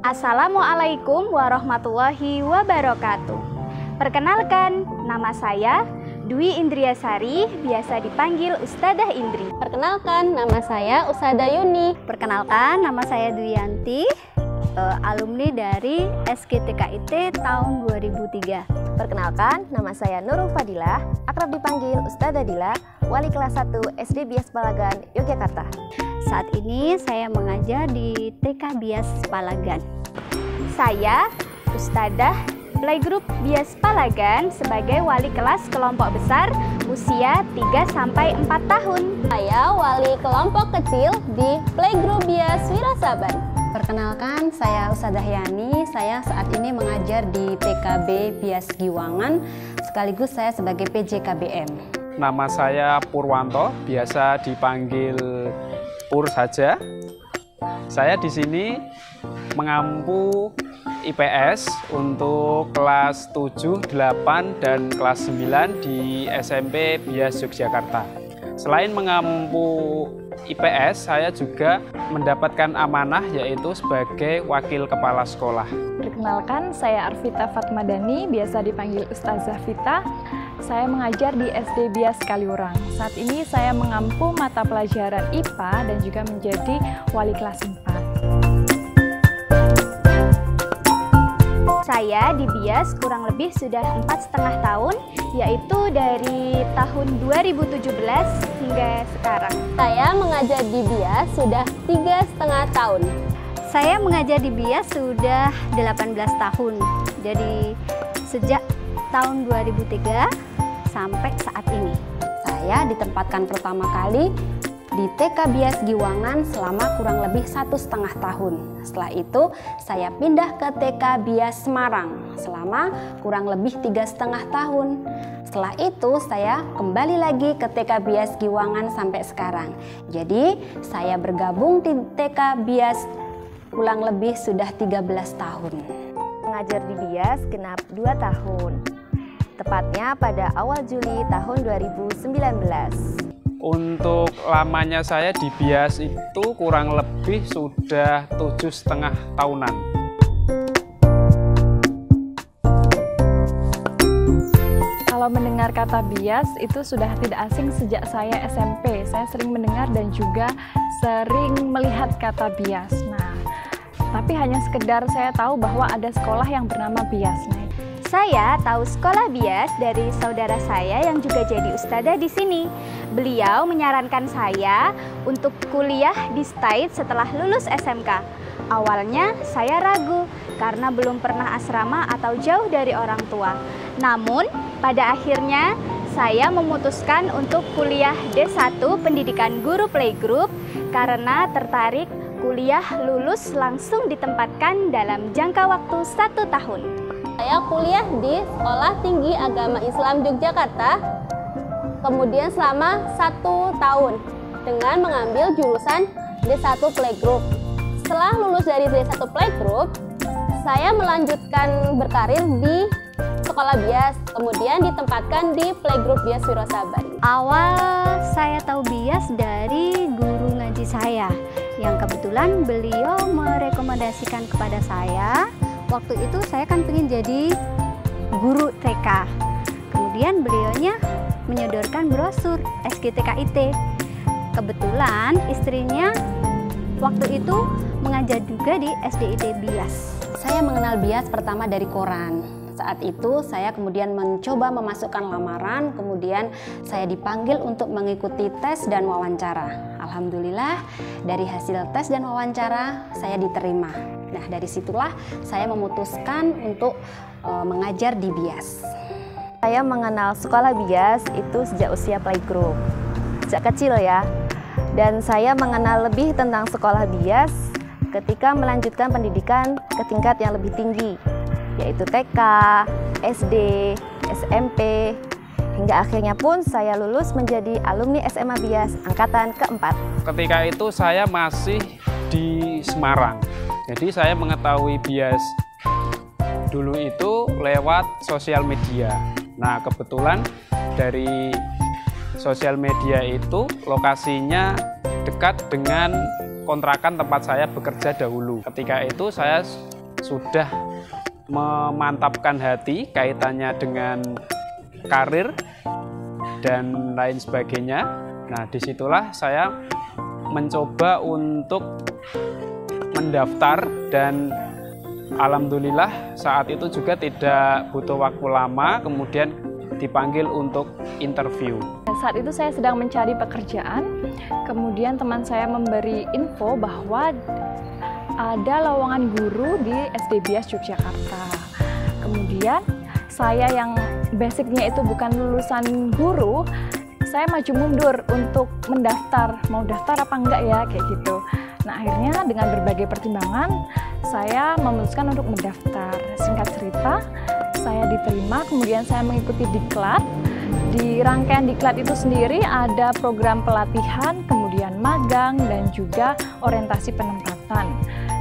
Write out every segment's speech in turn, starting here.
Assalamualaikum warahmatullahi wabarakatuh. Perkenalkan, nama saya Dwi Indriasari, biasa dipanggil Ustadzah Indri. Perkenalkan, nama saya Ustadzah Yuni. Perkenalkan, nama saya Duyanti, alumni dari SGTKIT tahun 2003. Perkenalkan, nama saya Nurul Fadilah, akrab dipanggil Ustadzah Dila, wali kelas 1 SD Bias Palagan, Yogyakarta. Saat ini saya mengajar di TK Bias Palagan. Saya Ustadzah Playgroup Bias Palagan sebagai wali kelas kelompok besar usia 3-4 tahun. Saya wali kelompok kecil di Playgroup Bias Wirasaban. Perkenalkan, saya Ustadzah Yani. Saya saat ini mengajar di TKB Bias Giwangan, sekaligus saya sebagai PJ KBM. Nama saya Purwanto, biasa dipanggil Pur saja. Saya di sini mengampu IPS untuk kelas 7, 8, dan kelas 9 di SMP Bias Yogyakarta. Selain mengampu IPS, saya juga mendapatkan amanah yaitu sebagai wakil kepala sekolah. Perkenalkan, saya Arvita Fatmadani, biasa dipanggil Ustazah Vita. Saya mengajar di SD Bias Kaliurang. Saat ini saya mengampu mata pelajaran IPA dan juga menjadi wali kelas 4. Saya di Bias kurang lebih sudah 4,5 tahun, yaitu dari tahun 2017 hingga sekarang. Saya mengajar di Bias sudah 3,5 tahun. Saya mengajar di Bias sudah 18 tahun. Jadi sejak tahun 2003 sampai saat ini. Saya ditempatkan pertama kali di TK Bias Giwangan selama kurang lebih 1,5 tahun. Setelah itu saya pindah ke TK Bias Semarang selama kurang lebih 3,5 tahun. Setelah itu saya kembali lagi ke TK Bias Giwangan sampai sekarang. Jadi saya bergabung di TK Bias kurang lebih sudah 13 tahun. Mengajar di Bias genap 2 tahun. Tepatnya pada awal Juli tahun 2019. Untuk lamanya saya di Bias itu kurang lebih sudah 7,5 tahunan. Kalau mendengar kata bias itu sudah tidak asing sejak saya SMP. Saya sering mendengar dan juga sering melihat kata bias. Nah, tapi hanya sekedar saya tahu bahwa ada sekolah yang bernama Bias. Saya tahu sekolah Bias dari saudara saya yang juga jadi ustadzah di sini. Beliau menyarankan saya untuk kuliah di STAID setelah lulus SMK. Awalnya saya ragu karena belum pernah asrama atau jauh dari orang tua. Namun pada akhirnya saya memutuskan untuk kuliah D1 Pendidikan Guru Playgroup karena tertarik kuliah lulus langsung ditempatkan dalam jangka waktu 1 tahun. Saya kuliah di Sekolah Tinggi Agama Islam Yogyakarta, kemudian selama 1 tahun dengan mengambil jurusan D1 Playgroup. Setelah lulus dari D1 Playgroup, saya melanjutkan berkarir di Sekolah Bias, kemudian ditempatkan di Playgroup Bias Wirasaban. Awal saya tahu Bias dari guru ngaji saya, yang kebetulan beliau merekomendasikan kepada saya. Waktu itu saya kan pengen jadi guru TK. Kemudian beliaunya menyodorkan brosur SGTKIT. Kebetulan istrinya waktu itu mengajar juga di SDIT Bias. Saya mengenal Bias pertama dari koran. Saat itu saya kemudian mencoba memasukkan lamaran, kemudian saya dipanggil untuk mengikuti tes dan wawancara. Alhamdulillah dari hasil tes dan wawancara saya diterima. Nah, dari situlah saya memutuskan untuk mengajar di Bias. Saya mengenal sekolah Bias itu sejak usia playgroup, sejak kecil ya. Dan saya mengenal lebih tentang sekolah Bias ketika melanjutkan pendidikan ke tingkat yang lebih tinggi, yaitu TK, SD, SMP, hingga akhirnya pun saya lulus menjadi alumni SMA Bias angkatan keempat. Ketika itu saya masih di Semarang. Jadi saya mengetahui Bias dulu itu lewat sosial media. Nah, kebetulan dari sosial media itu lokasinya dekat dengan kontrakan tempat saya bekerja dahulu. Ketika itu saya sudah memantapkan hati kaitannya dengan karir dan lain sebagainya. Nah, disitulah saya mencoba untuk mendaftar dan alhamdulillah saat itu juga tidak butuh waktu lama, kemudian dipanggil untuk interview. Saat itu saya sedang mencari pekerjaan, kemudian teman saya memberi info bahwa ada lowongan guru di SD Bias Yogyakarta. Kemudian saya yang basicnya itu bukan lulusan guru, saya maju mundur untuk mendaftar, mau daftar apa enggak ya, kayak gitu. Nah, akhirnya dengan berbagai pertimbangan, saya memutuskan untuk mendaftar. Singkat cerita, saya diterima, kemudian saya mengikuti diklat. Di rangkaian diklat itu sendiri ada program pelatihan, kemudian magang, dan juga orientasi penempatan.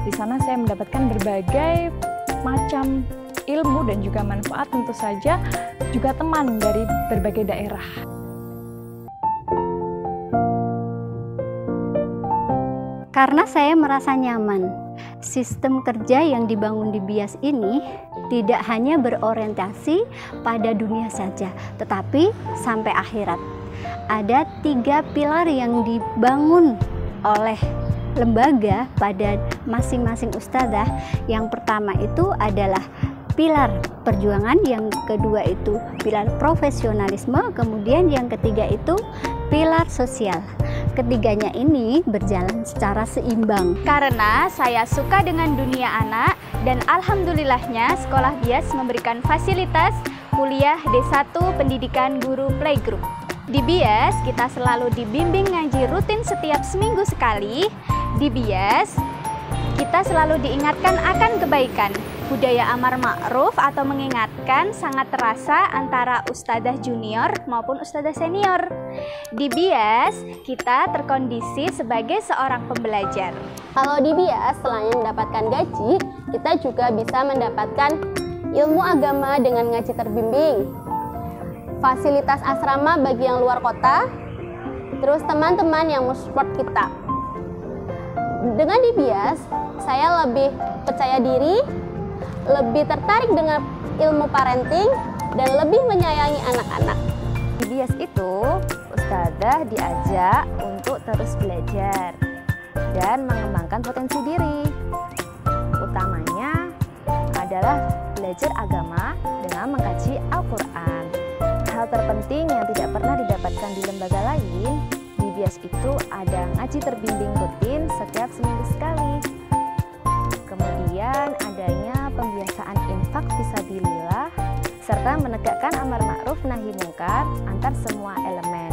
Di sana saya mendapatkan berbagai macam ilmu dan juga manfaat, tentu saja juga teman dari berbagai daerah. Karena saya merasa nyaman, sistem kerja yang dibangun di Bias ini tidak hanya berorientasi pada dunia saja, tetapi sampai akhirat. Ada 3 pilar yang dibangun oleh lembaga pada masing-masing ustadzah. Yang pertama itu adalah pilar perjuangan, yang kedua itu pilar profesionalisme, kemudian yang ketiga itu pilar sosial. Ketiganya ini berjalan secara seimbang. Karena saya suka dengan dunia anak dan alhamdulillahnya Sekolah Bias memberikan fasilitas kuliah D1 Pendidikan Guru Playgroup. Di Bias kita selalu dibimbing ngaji rutin setiap seminggu sekali. Di Bias kita selalu diingatkan akan kebaikan. Budaya amar ma'ruf atau mengingatkan sangat terasa antara ustadzah junior maupun ustadzah senior. Di Bias, kita terkondisi sebagai seorang pembelajar. Kalau di Bias, selain mendapatkan gaji, kita juga bisa mendapatkan ilmu agama dengan ngaji terbimbing, fasilitas asrama bagi yang luar kota, terus teman-teman yang mensupport kita. Dengan di Bias, saya lebih percaya diri, lebih tertarik dengan ilmu parenting, dan lebih menyayangi anak-anak. Di Bias itu, ustadzah diajak untuk terus belajar dan mengembangkan potensi diri. Utamanya adalah belajar agama dengan mengkaji Al-Quran. Hal terpenting yang tidak pernah didapatkan di lembaga lain, di Bias itu ada ngaji terbimbing rutin setiap seminggu sekali. Kemudian adanya pembiasaan infak fisabilillah serta menegakkan amar ma'ruf nahi mungkar antar semua elemen,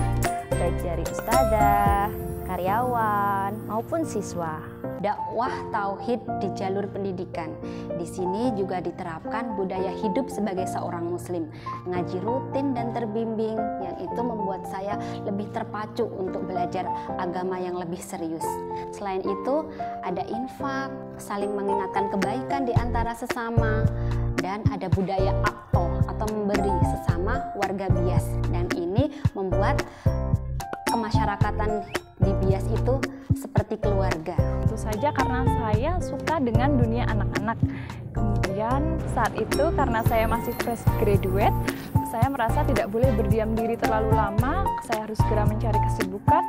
baik dari ustadzah, karyawan maupun siswa. Dakwah tauhid di jalur pendidikan. Di sini juga diterapkan budaya hidup sebagai seorang muslim. Ngaji rutin dan terbimbing yang itu membuat saya lebih terpacu untuk belajar agama yang lebih serius. Selain itu, ada infak, saling mengingatkan kebaikan di antara sesama, dan ada budaya akto atau memberi sesama warga Bias. Dan ini membuat kemasyarakatan di Bias itu seperti keluarga. Tentu saja karena saya suka dengan dunia anak-anak. Kemudian saat itu karena saya masih fresh graduate, saya merasa tidak boleh berdiam diri terlalu lama, saya harus segera mencari kesibukan.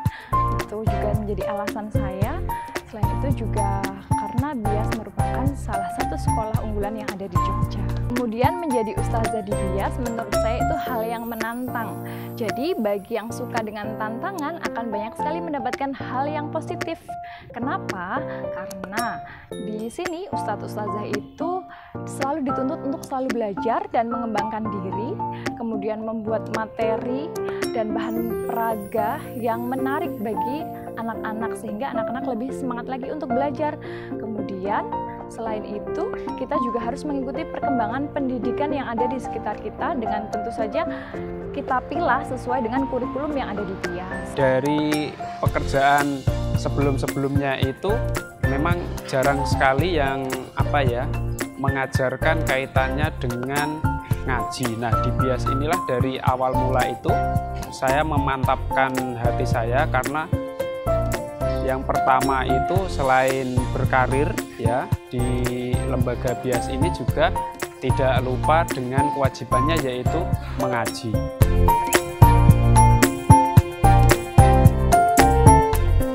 Itu juga menjadi alasan saya. Selain itu juga karena Bias merupakan salah satu sekolah unggulan yang ada di Jogja. Kemudian menjadi ustazah di Bias menurut saya itu hal yang menantang. Jadi bagi yang suka dengan tantangan akan banyak sekali mendapatkan hal yang positif. Kenapa? Karena di sini ustadz-ustazah itu selalu dituntut untuk selalu belajar dan mengembangkan diri, kemudian membuat materi dan bahan peraga yang menarik bagi anak-anak sehingga anak-anak lebih semangat lagi untuk belajar. Kemudian selain itu kita juga harus mengikuti perkembangan pendidikan yang ada di sekitar kita dengan tentu saja kita pilah sesuai dengan kurikulum yang ada di Bias. Dari pekerjaan sebelum-sebelumnya itu memang jarang sekali yang mengajarkan kaitannya dengan ngaji. Nah, di Bias inilah dari awal mula itu saya memantapkan hati saya karena Yang pertama itu selain berkarir ya di lembaga BIAS ini juga tidak lupa dengan kewajibannya yaitu mengaji.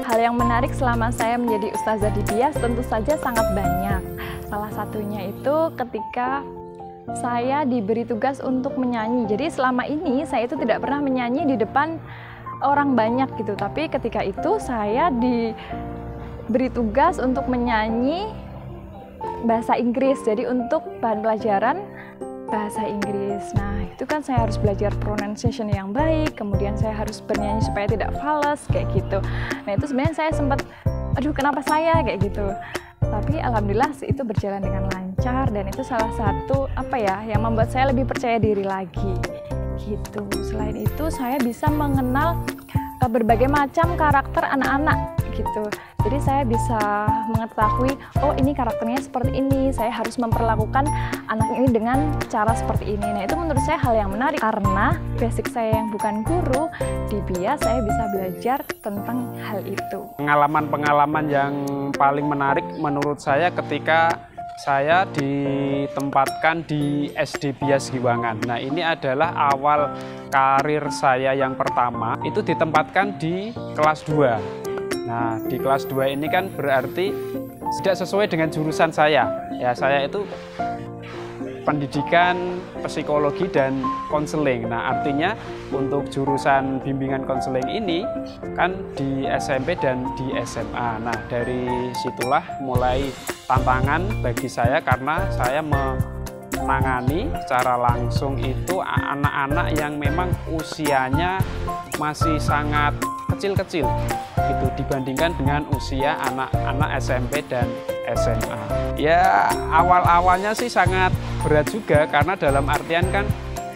Hal yang menarik selama saya menjadi ustazah di BIAS tentu saja sangat banyak. Salah satunya itu ketika saya diberi tugas untuk menyanyi. Jadi selama ini saya itu tidak pernah menyanyi di depan orang banyak gitu. Tapi ketika itu saya diberi tugas untuk menyanyi bahasa Inggris. Jadi untuk bahan pelajaran bahasa Inggris. Nah, itu kan saya harus belajar pronunciation yang baik, kemudian saya harus bernyanyi supaya tidak fals kayak gitu. Nah, itu sebenarnya saya sempat, aduh kenapa saya kayak gitu. Tapi alhamdulillah itu berjalan dengan lancar dan itu salah satu yang membuat saya lebih percaya diri lagi. Gitu. Selain itu saya bisa mengenal berbagai macam karakter anak-anak gitu. Jadi saya bisa mengetahui, oh ini karakternya seperti ini, saya harus memperlakukan anak ini dengan cara seperti ini. Nah, itu menurut saya hal yang menarik karena basic saya yang bukan guru, di BIAS saya bisa belajar tentang hal itu. Pengalaman-pengalaman yang paling menarik menurut saya ketika saya ditempatkan di SD BIAS Giwangan. Nah, ini adalah awal karir saya yang pertama, itu ditempatkan di kelas 2. Nah, di kelas 2 ini kan berarti tidak sesuai dengan jurusan saya. Ya, saya itu pendidikan psikologi dan konseling. Nah, artinya untuk jurusan bimbingan konseling ini kan di SMP dan di SMA. Nah, dari situlah mulai tantangan bagi saya karena saya menangani secara langsung itu anak-anak yang memang usianya masih sangat kecil-kecil gitu dibandingkan dengan usia anak-anak SMP dan SMA. Ya, awal-awalnya sih sangat berat juga karena dalam artian kan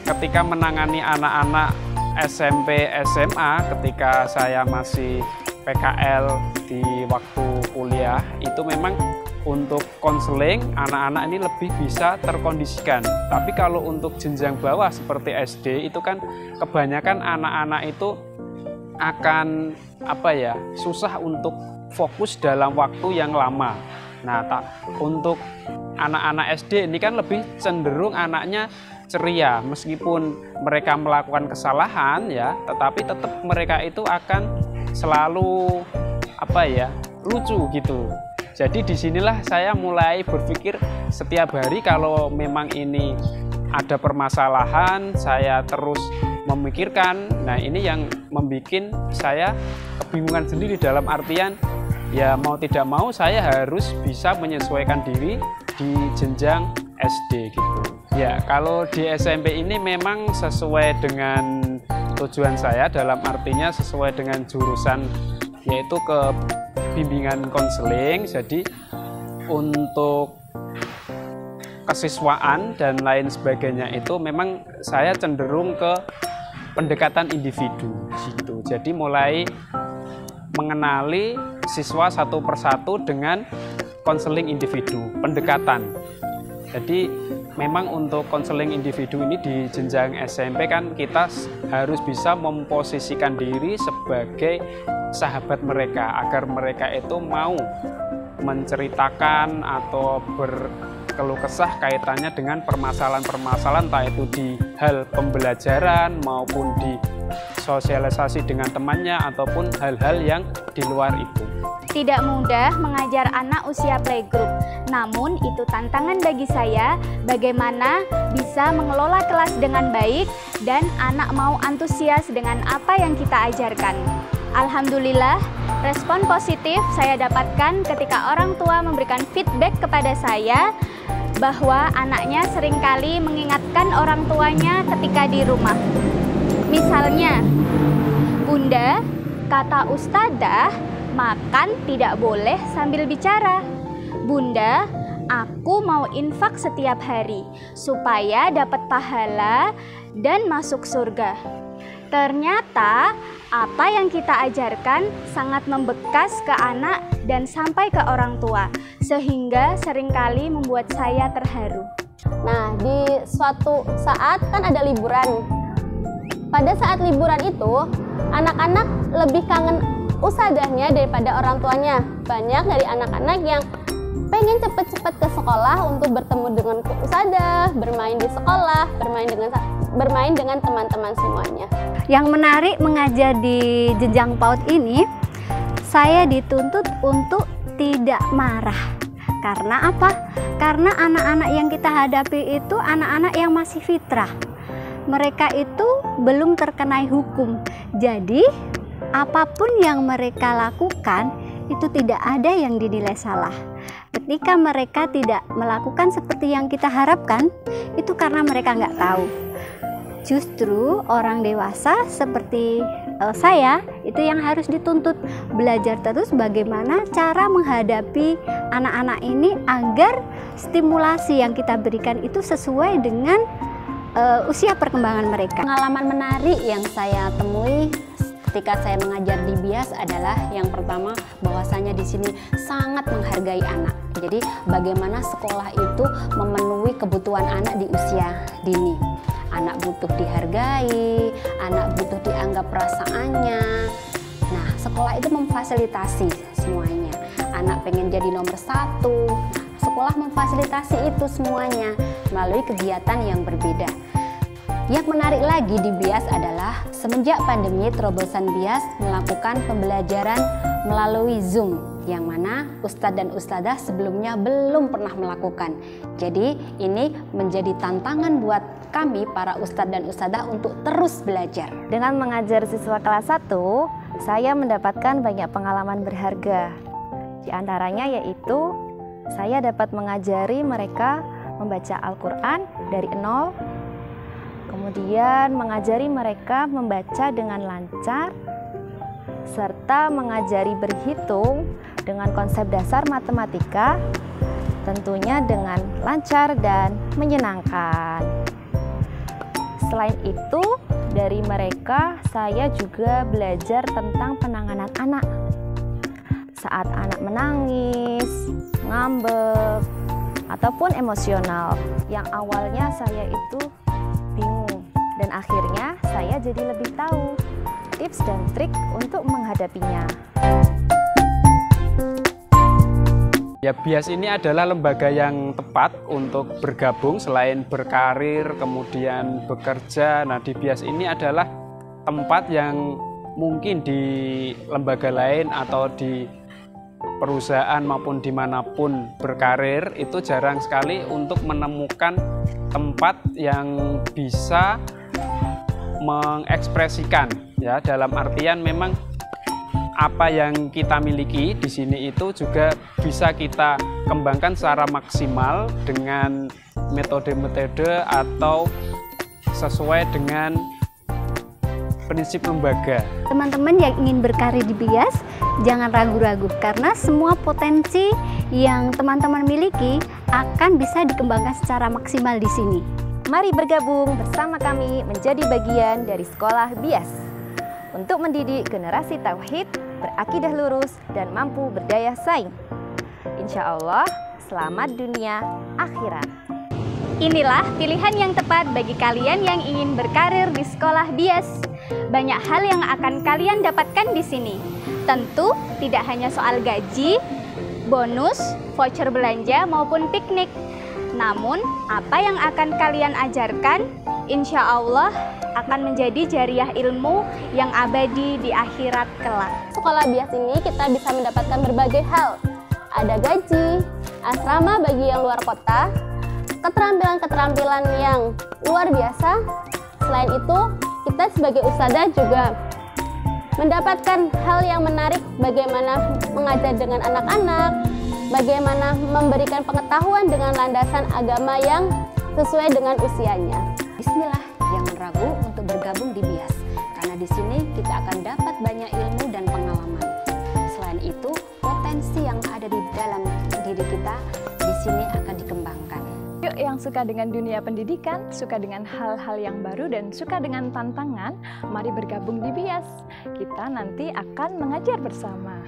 ketika menangani anak-anak SMP, SMA ketika saya masih PKL di waktu kuliah itu memang untuk konseling anak-anak ini lebih bisa terkondisikan. Tapi kalau untuk jenjang bawah seperti SD itu kan kebanyakan anak-anak itu akan susah untuk fokus dalam waktu yang lama. Nah, untuk anak-anak SD ini kan lebih cenderung anaknya ceria meskipun mereka melakukan kesalahan ya, tetapi tetap mereka itu akan selalu lucu gitu. Jadi disinilah saya mulai berpikir setiap hari kalau memang ini ada permasalahan, saya terus memikirkan. Nah, ini yang membuat saya kebingungan sendiri dalam artian ya mau tidak mau saya harus bisa menyesuaikan diri di jenjang SD gitu. Ya, kalau di SMP ini memang sesuai dengan tujuan saya dalam artinya sesuai dengan jurusan yaitu ke bimbingan konseling. Jadi untuk kesiswaan dan lain sebagainya itu memang saya cenderung ke pendekatan individu gitu. Jadi mulai mengenali siswa satu persatu dengan konseling individu, pendekatan. Jadi memang untuk konseling individu ini di jenjang SMP kan kita harus bisa memposisikan diri sebagai sahabat mereka agar mereka itu mau menceritakan atau berkeluh kesah kaitannya dengan permasalahan-permasalahan entah itu di hal pembelajaran maupun di sosialisasi dengan temannya ataupun hal-hal yang di luar itu. Tidak mudah mengajar anak usia playgroup, namun itu tantangan bagi saya bagaimana bisa mengelola kelas dengan baik dan anak mau antusias dengan apa yang kita ajarkan. Alhamdulillah, respon positif saya dapatkan ketika orang tua memberikan feedback kepada saya bahwa anaknya seringkali mengingatkan orang tuanya ketika di rumah. Misalnya, Bunda, kata Ustadzah, makan tidak boleh sambil bicara. Bunda, aku mau infak setiap hari supaya dapat pahala dan masuk surga. Ternyata apa yang kita ajarkan sangat membekas ke anak dan sampai ke orang tua, sehingga seringkali membuat saya terharu. Nah, di suatu saat kan ada liburan. Pada saat liburan itu, anak-anak lebih kangen usadahnya daripada orang tuanya. Banyak dari anak-anak yang pengen cepet-cepet ke sekolah untuk bertemu dengan usadah, bermain di sekolah, bermain dengan teman-teman semuanya. Yang menarik mengajar di jenjang PAUD ini, saya dituntut untuk tidak marah. Karena apa? Karena anak-anak yang kita hadapi itu anak-anak yang masih fitrah. Mereka itu belum terkenai hukum. Jadi, apapun yang mereka lakukan itu tidak ada yang dinilai salah. Ketika mereka tidak melakukan seperti yang kita harapkan, itu karena mereka nggak tahu. Justru orang dewasa seperti saya itu yang harus dituntut belajar terus bagaimana cara menghadapi anak-anak ini agar stimulasi yang kita berikan itu sesuai dengan usia perkembangan mereka. Pengalaman menarik yang saya temui ketika saya mengajar di BIAS adalah yang pertama, bahwasanya di sini sangat menghargai anak. Jadi bagaimana sekolah itu memenuhi kebutuhan anak di usia dini. Anak butuh dihargai, anak butuh dianggap perasaannya. Nah, sekolah itu memfasilitasi semuanya. Anak pengen jadi nomor 1, sekolah memfasilitasi itu semuanya melalui kegiatan yang berbeda. Yang menarik lagi di BIAS adalah semenjak pandemi, terobosan BIAS melakukan pembelajaran melalui Zoom, yang mana ustadz dan ustadzah sebelumnya belum pernah melakukan. Jadi ini menjadi tantangan buat kami para ustadz dan ustadzah untuk terus belajar. Dengan mengajar siswa kelas 1, saya mendapatkan banyak pengalaman berharga. Di antaranya yaitu saya dapat mengajari mereka membaca Al-Quran dari 0, kemudian mengajari mereka membaca dengan lancar, serta mengajari berhitung dengan konsep dasar matematika, tentunya dengan lancar dan menyenangkan. Selain itu, dari mereka saya juga belajar tentang penanganan anak. Saat anak menangis, ngambek, ataupun emosional, yang awalnya saya itu bingung, dan akhirnya saya jadi lebih tahu tips dan trik untuk menghadapinya. Ya, BIAS ini adalah lembaga yang tepat untuk bergabung selain berkarir, kemudian bekerja. Nah, di BIAS ini adalah tempat yang mungkin di lembaga lain atau di perusahaan maupun dimanapun berkarir itu jarang sekali untuk menemukan tempat yang bisa mengekspresikan, ya, dalam artian memang apa yang kita miliki di sini itu juga bisa kita kembangkan secara maksimal dengan metode-metode atau sesuai dengan prinsip lembaga. Teman-teman yang ingin berkarir di BIAS, jangan ragu-ragu karena semua potensi yang teman-teman miliki akan bisa dikembangkan secara maksimal di sini. Mari bergabung bersama kami menjadi bagian dari sekolah BIAS untuk mendidik generasi tauhid, berakidah lurus, dan mampu berdaya saing. Insya Allah, selamat dunia akhirat. Inilah pilihan yang tepat bagi kalian yang ingin berkarir di sekolah BIAS. Banyak hal yang akan kalian dapatkan di sini. Tentu tidak hanya soal gaji, bonus, voucher belanja maupun piknik. Namun, apa yang akan kalian ajarkan, insya Allah akan menjadi jariah ilmu yang abadi di akhirat kelak. Sekolah BIAS ini kita bisa mendapatkan berbagai hal. Ada gaji, asrama bagi yang luar kota, keterampilan-keterampilan yang luar biasa. Selain itu, kita sebagai ustadzah juga mendapatkan hal yang menarik, bagaimana mengajar dengan anak-anak, bagaimana memberikan pengetahuan dengan landasan agama yang sesuai dengan usianya. Bismillah, jangan ragu untuk bergabung di BIAS, karena di sini kita akan dapat banyak ilmu dan pengalaman. Selain itu, potensi yang ada di dalam diri kita di sini akan dikembangkan. Yuk yang suka dengan dunia pendidikan, suka dengan hal-hal yang baru, dan suka dengan tantangan, mari bergabung di BIAS. Kita nanti akan mengajar bersama.